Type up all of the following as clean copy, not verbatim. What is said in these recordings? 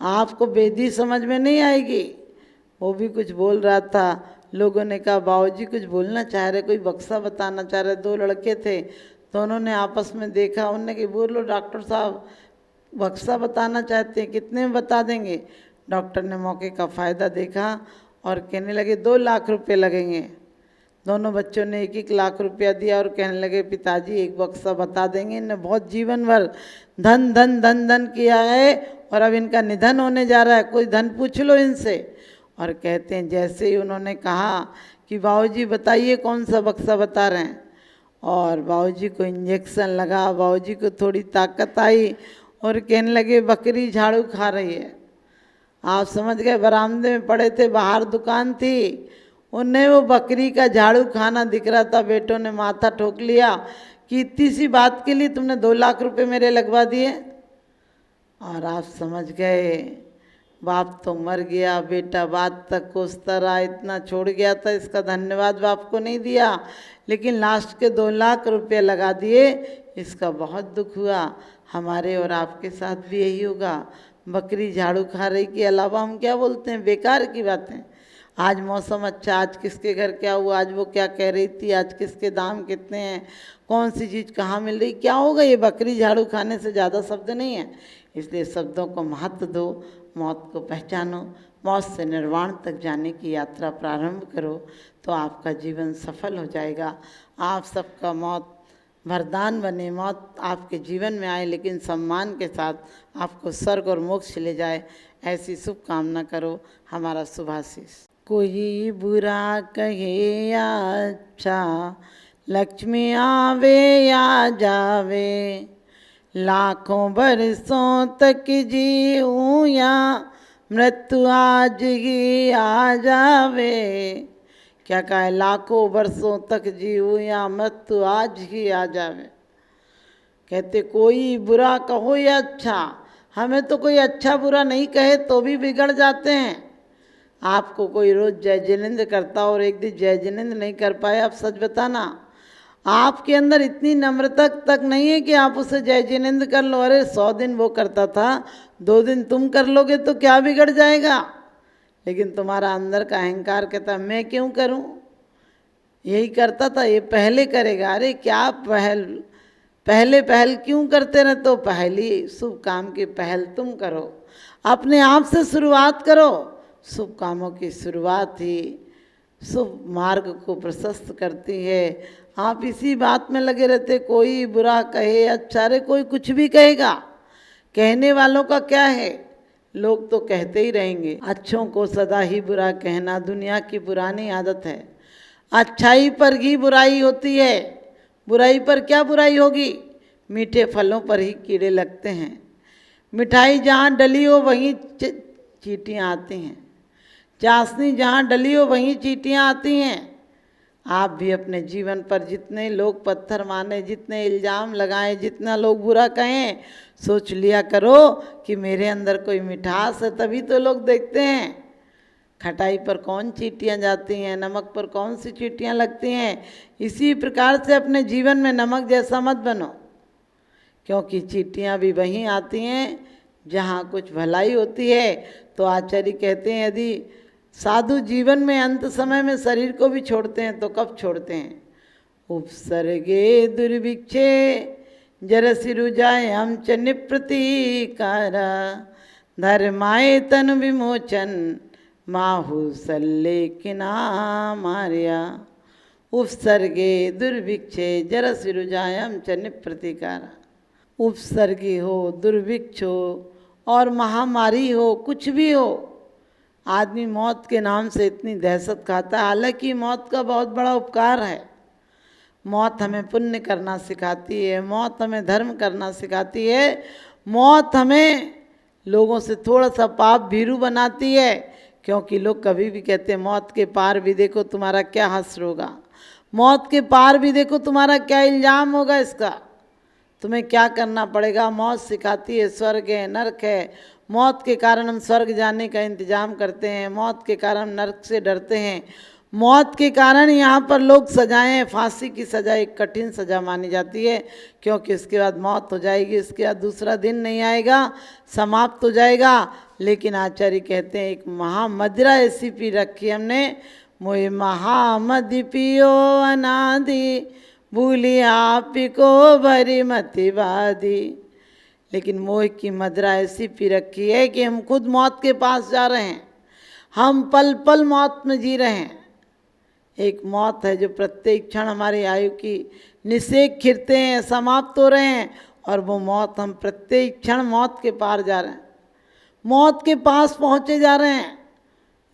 आपको बेदी समझ में नहीं आएगी। वो भी कुछ बोल रहा था, लोगों ने कहा बाबूजी कुछ बोलना चाह रहे, कोई बक्सा बताना चाह रहे। दो लड़के थे तो उन्होंने आपस में देखा, उन्होंने कि बोलो डॉक्टर साहब बक्सा बताना चाहते हैं, कितने में बता देंगे। डॉक्टर ने मौके का फ़ायदा देखा और कहने लगे 2 लाख रुपए लगेंगे। दोनों बच्चों ने 1-1 लाख रुपया दिया और कहने लगे पिताजी एक बक्सा बता देंगे। इन्हें बहुत जीवन भर धन धन धन धन किया है और अब इनका निधन होने जा रहा है, कोई धन पूछ लो इनसे। और कहते हैं जैसे ही उन्होंने कहा कि बाबूजी बताइए कौन सा बक्सा बता रहे हैं, और बाबूजी को इंजेक्शन लगा, बाबूजी को थोड़ी ताकत आई और कहने लगे बकरी झाड़ू खा रही है। आप समझ गए, बरामदे में पड़े थे, बाहर दुकान थी, उन्हें वो बकरी का झाड़ू खाना दिख रहा था। बेटों ने माथा ठोक लिया कि इतनी सी बात के लिए तुमने 2 लाख रुपए मेरे लगवा दिए। और आप समझ गए बाप तो मर गया, बेटा बात तक कोसता रहा, इतना छोड़ गया था, इसका धन्यवाद बाप को नहीं दिया, लेकिन लास्ट के 2 लाख रुपये लगा दिए। इसका बहुत दुख हुआ। हमारे और आपके साथ भी यही होगा। बकरी झाड़ू खा रही के अलावा हम क्या बोलते हैं, बेकार की बातें। आज मौसम अच्छा, आज किसके घर क्या हुआ, आज वो क्या कह रही थी, आज किसके दाम कितने हैं, कौन सी चीज़ कहाँ मिल रही, क्या होगा, ये बकरी झाड़ू खाने से ज़्यादा शब्द नहीं है। इसलिए शब्दों को महत्व दो, मौत को पहचानो, मौत से निर्वाण तक जाने की यात्रा प्रारंभ करो तो आपका जीवन सफल हो जाएगा। आप सबका मौत वरदान बने, मौत आपके जीवन में आए लेकिन सम्मान के साथ आपको स्वर्ग और मोक्ष ले जाए, ऐसी शुभकामना करो। हमारा शुभाशीष। कोई बुरा कहे या अच्छा, लक्ष्मी आवे या जावे, लाखों बरसों तक जीऊँ या मृत्यु आज ही आ जावे। क्या कहा है, लाखों वर्षों तक जीऊँ या मृत्यु आज ही आ जावे। कहते कोई बुरा कहो या अच्छा, हमें तो कोई अच्छा बुरा नहीं कहे तो भी बिगड़ जाते हैं। आपको कोई रोज़ जय जिनेंद्र करता और एक दिन जय जिनेंद्र नहीं कर पाए, आप सच बताना। आपके अंदर इतनी नम्रता तक नहीं है कि आप उसे जय जिनेंद्र कर लो। अरे 100 दिन वो करता था, 2 दिन तुम कर लोगे तो क्या बिगड़ जाएगा। लेकिन तुम्हारा अंदर का अहंकार कहता मैं क्यों करूं, यही करता था ये पहले करेगा। अरे क्या पहले पहल क्यों करते रहे, तो पहली शुभ काम की पहल तुम करो, अपने आप से शुरुआत करो। शुभ कामों की शुरुआत ही शुभ मार्ग को प्रशस्त करती है। आप इसी बात में लगे रहते, कोई बुरा कहे अच्छा, रे कोई कुछ भी कहेगा, कहने वालों का क्या है, लोग तो कहते ही रहेंगे। अच्छों को सदा ही बुरा कहना दुनिया की पुरानी आदत है। अच्छाई पर ही बुराई होती है, बुराई पर क्या बुराई होगी। मीठे फलों पर ही कीड़े लगते हैं, मिठाई जहाँ डली हो वहीं चींटियाँ आती हैं, चाशनी जहाँ डली हो वहीं चींटियाँ आती हैं। आप भी अपने जीवन पर जितने लोग पत्थर माने, जितने इल्ज़ाम लगाएं, जितना लोग बुरा कहें, सोच लिया करो कि मेरे अंदर कोई मिठास है, तभी तो लोग देखते हैं। खटाई पर कौन चींटियाँ जाती हैं, नमक पर कौन सी चींटियाँ लगती हैं। इसी प्रकार से अपने जीवन में नमक जैसा मत बनो, क्योंकि चींटियाँ भी वहीं आती हैं जहाँ कुछ भलाई होती है। तो आचार्य कहते हैं यदि साधु जीवन में अंत समय में शरीर को भी छोड़ते हैं तो कब छोड़ते हैं। उपसर्गे दुर्भिक्षे जरसि रुजाए हम च निप्रतीकारा, धर्माय तनु विमोचन माहु सल्लेखिना मार्या। उपसर्गे दुर्भिक्षे जरसि रुजाए हम च निप्रतीकारा। उपसर्गी हो, दुर्भिक्ष हो और महामारी हो, कुछ भी हो, आदमी मौत के नाम से इतनी दहशत खाता है। हालांकि मौत का बहुत बड़ा उपकार है। मौत हमें पुण्य करना सिखाती है, मौत हमें धर्म करना सिखाती है, मौत हमें लोगों से थोड़ा सा पाप भीरू बनाती है। क्योंकि लोग कभी भी कहते हैं मौत के पार भी देखो तुम्हारा क्या हश्र होगा, मौत के पार भी देखो तुम्हारा क्या इल्ज़ाम होगा, इसका तुम्हें क्या करना पड़ेगा। मौत सिखाती है स्वर्ग है नरक है। मौत के कारण हम स्वर्ग जाने का इंतज़ाम करते हैं, मौत के कारण नरक से डरते हैं, मौत के कारण यहाँ पर लोग सजाएं, फांसी की सजा एक कठिन सजा मानी जाती है, क्योंकि इसके बाद मौत हो जाएगी, इसके बाद दूसरा दिन नहीं आएगा, समाप्त हो जाएगा। लेकिन आचार्य कहते हैं एक महामदिरा ऐसी पी रखी हमने, मोहि महामदि पियो अनादि, भूली आप को भरी मति बाधी। लेकिन मोह की मदिरा ऐसी पी रखी है कि हम खुद मौत के पास जा रहे हैं, हम पल पल मौत में जी रहे हैं। एक मौत है जो प्रत्येक क्षण हमारी आयु की निषेक खिरते हैं, समाप्त हो रहे हैं, और वो मौत हम प्रत्येक क्षण मौत के पार जा रहे हैं, मौत के पास पहुँचे जा रहे हैं।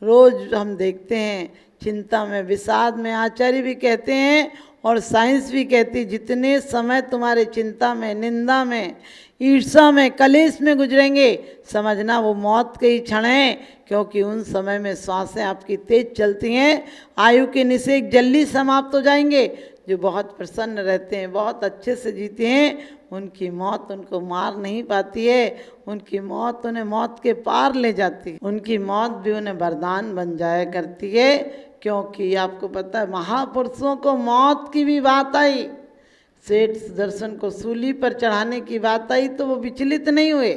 रोज हम देखते हैं चिंता में, विषाद में, आचार्य भी कहते हैं और साइंस भी कहती, जितने समय तुम्हारे चिंता में, निंदा में, ईर्ष्या में, कलेश में गुजरेंगे, समझना वो मौत के ही क्षण हैं, क्योंकि उन समय में श्वासें आपकी तेज चलती हैं, आयु के निषेक जल्दी समाप्त हो जाएंगे। जो बहुत प्रसन्न रहते हैं, बहुत अच्छे से जीते हैं, उनकी मौत उनको मार नहीं पाती है, उनकी मौत उन्हें मौत के पार ले जाती है, उनकी मौत भी उन्हें वरदान बन जाया करती है। क्योंकि आपको पता है महापुरुषों को मौत की भी बात आई, सेठ सुदर्शन को सूली पर चढ़ाने की बात आई तो वो विचलित नहीं हुए।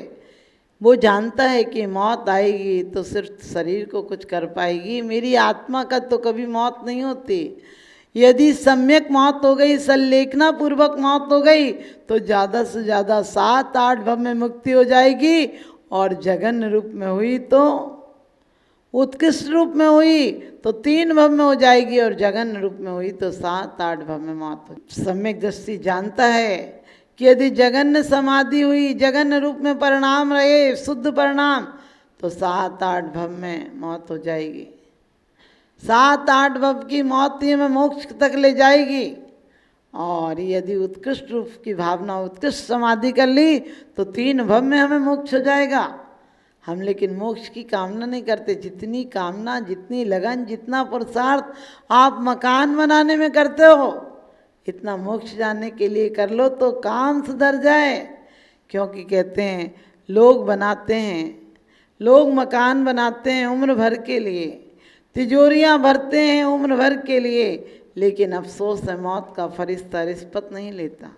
वो जानता है कि मौत आएगी तो सिर्फ शरीर को कुछ कर पाएगी, मेरी आत्मा का तो कभी मौत नहीं होती। यदि सम्यक मौत हो गई, संलेखना पूर्वक मौत हो गई, तो ज़्यादा से ज़्यादा 7-8 भव में मुक्ति हो जाएगी, और जगन रूप में हुई तो, उत्कृष्ट रूप में हुई तो 3 भव में हो जाएगी, और जगन रूप में हुई तो 7-8 भव में मौत हो। सम्यक दृष्टि जानता है कि यदि जगन समाधि हुई, जगन रूप में परिणाम रहे, शुद्ध परिणाम, तो 7-8 भव में मौत हो जाएगी। 7-8 भव की मौत ही हमें मोक्ष तक ले जाएगी। और यदि उत्कृष्ट रूप की भावना, उत्कृष्ट समाधि कर ली तो 3 भव में हमें मोक्ष हो जाएगा। हम लेकिन मोक्ष की कामना नहीं करते। जितनी कामना, जितनी लगन, जितना पुरुषार्थ आप मकान बनाने में करते हो, इतना मोक्ष जाने के लिए कर लो तो काम सुधर जाए। क्योंकि कहते हैं लोग बनाते हैं, लोग मकान बनाते हैं उम्र भर के लिए, तिजोरियां भरते हैं उम्र भर के लिए, लेकिन अफसोस है मौत का फरिश्ता रिश्वत नहीं लेता,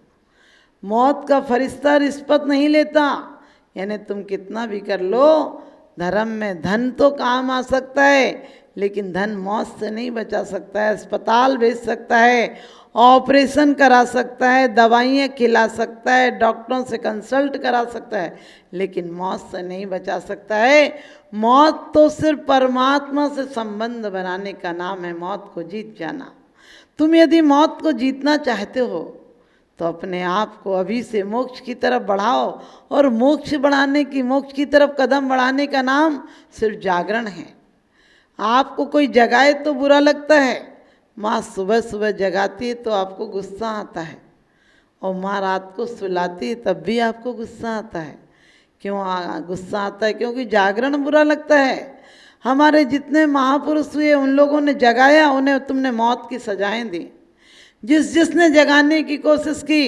मौत का फरिश्ता रिश्वत नहीं लेता। यानी तुम कितना भी कर लो, धर्म में धन तो काम आ सकता है, लेकिन धन मौत से नहीं बचा सकता है। अस्पताल भेज सकता है, ऑपरेशन करा सकता है, दवाइयाँ खिला सकता है, डॉक्टरों से कंसल्ट करा सकता है, लेकिन मौत से नहीं बचा सकता है। मौत तो सिर्फ परमात्मा से संबंध बनाने का नाम है, मौत को जीत जाना। तुम यदि मौत को जीतना चाहते हो तो अपने आप को अभी से मोक्ष की तरफ बढ़ाओ, और मोक्ष बढ़ाने की, मोक्ष की तरफ कदम बढ़ाने का नाम सिर्फ जागरण है। आपको कोई जगाए तो बुरा लगता है, माँ सुबह सुबह जगाती है तो आपको गुस्सा आता है, और माँ रात को सुलाती है तब भी आपको गुस्सा आता है। क्यों गुस्सा आता है? क्योंकि जागरण बुरा लगता है। हमारे जितने महापुरुष हुए उन लोगों ने जगाया, उन्हें तुमने मौत की सजाएं दी। जिसने जगाने की कोशिश की,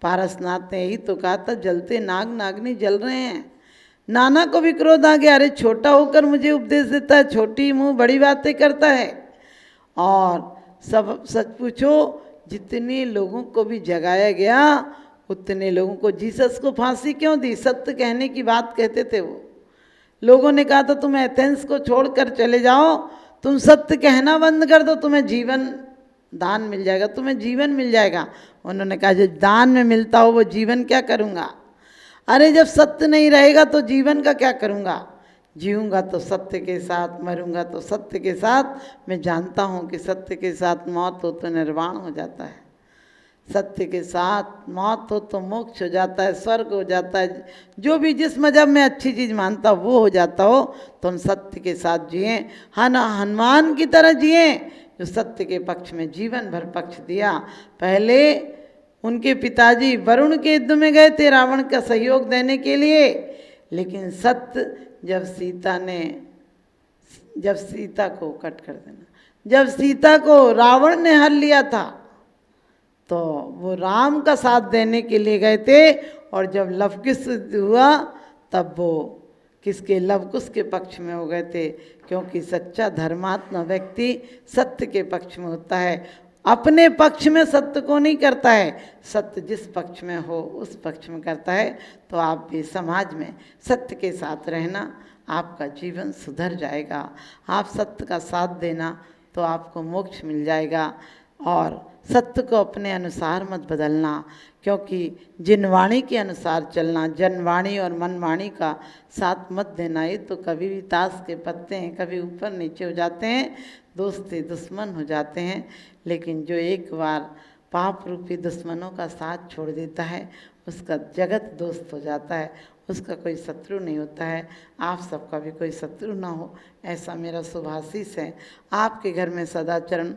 पारसनाथ ने यही तो कहा था, जलते नाग नागनी जल रहे हैं। नाना को भी क्रोध आ गया, अरे छोटा होकर मुझे उपदेश देता है, छोटी मुंह बड़ी बातें करता है। और सब सच पूछो, जितने लोगों को भी जगाया गया उतने लोगों को जीसस को फांसी क्यों दी? सत्य कहने की बात कहते थे वो। लोगों ने कहा था तुम एथेंस को छोड़कर चले जाओ, तुम सत्य कहना बंद कर दो, तुम्हें जीवन दान मिल जाएगा, तुम्हें जीवन मिल जाएगा। उन्होंने कहा जो दान में मिलता हो वो जीवन क्या करूँगा? अरे जब सत्य नहीं रहेगा तो जीवन का क्या करूँगा? जीऊँगा तो सत्य के साथ, मरूँगा तो सत्य के साथ। मैं जानता हूँ कि सत्य के साथ मौत हो तो निर्वाण हो जाता है, सत्य के साथ मौत हो तो मोक्ष हो जाता है, स्वर्ग हो जाता है। जो भी जिस मजहब में अच्छी चीज़ मानता वो हो जाता हो, तो हम सत्य के साथ जिए, हनुमान की तरह जिए, जो सत्य के पक्ष में जीवन भर पक्ष दिया। पहले उनके पिताजी वरुण के युद्ध में गए थे रावण का सहयोग देने के लिए, लेकिन सत्य जब सीता को कट कर देना, जब सीता को रावण ने हर लिया था तो वो राम का साथ देने के लिए गए थे, और जब लव कुश युद्ध हुआ तब वो किसके लवकुश के पक्ष में हो गए थे, क्योंकि सच्चा धर्मात्मा व्यक्ति सत्य के पक्ष में होता है, अपने पक्ष में सत्य को नहीं करता है, सत्य जिस पक्ष में हो उस पक्ष में करता है। तो आप भी समाज में सत्य के साथ रहना, आपका जीवन सुधर जाएगा। आप सत्य का साथ देना तो आपको मोक्ष मिल जाएगा। और सत्य को अपने अनुसार मत बदलना, क्योंकि जिनवाणी के अनुसार चलना, जनवाणी और मनवाणी का साथ मत देना। ये तो कभी भी ताश के पत्ते हैं, कभी ऊपर नीचे हो जाते हैं, दोस्ती दुश्मन हो जाते हैं। लेकिन जो एक बार पाप रूपी दुश्मनों का साथ छोड़ देता है उसका जगत दोस्त हो जाता है, उसका कोई शत्रु नहीं होता है। आप सबका भी कोई शत्रु ना हो, ऐसा मेरा शुभाशीष है। आपके घर में सदाचरण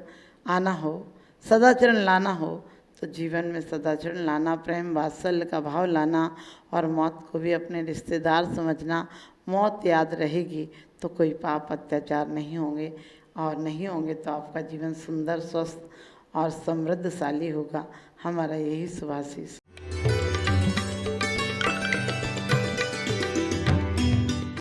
आना हो, सदाचरण लाना हो तो जीवन में सदाचरण लाना, प्रेम वात्सल्य का भाव लाना, और मौत को भी अपने रिश्तेदार समझना। मौत याद रहेगी तो कोई पाप अत्याचार नहीं होंगे, और नहीं होंगे तो आपका जीवन सुंदर, स्वस्थ और समृद्धशाली होगा। हमारा यही शुभाशीष।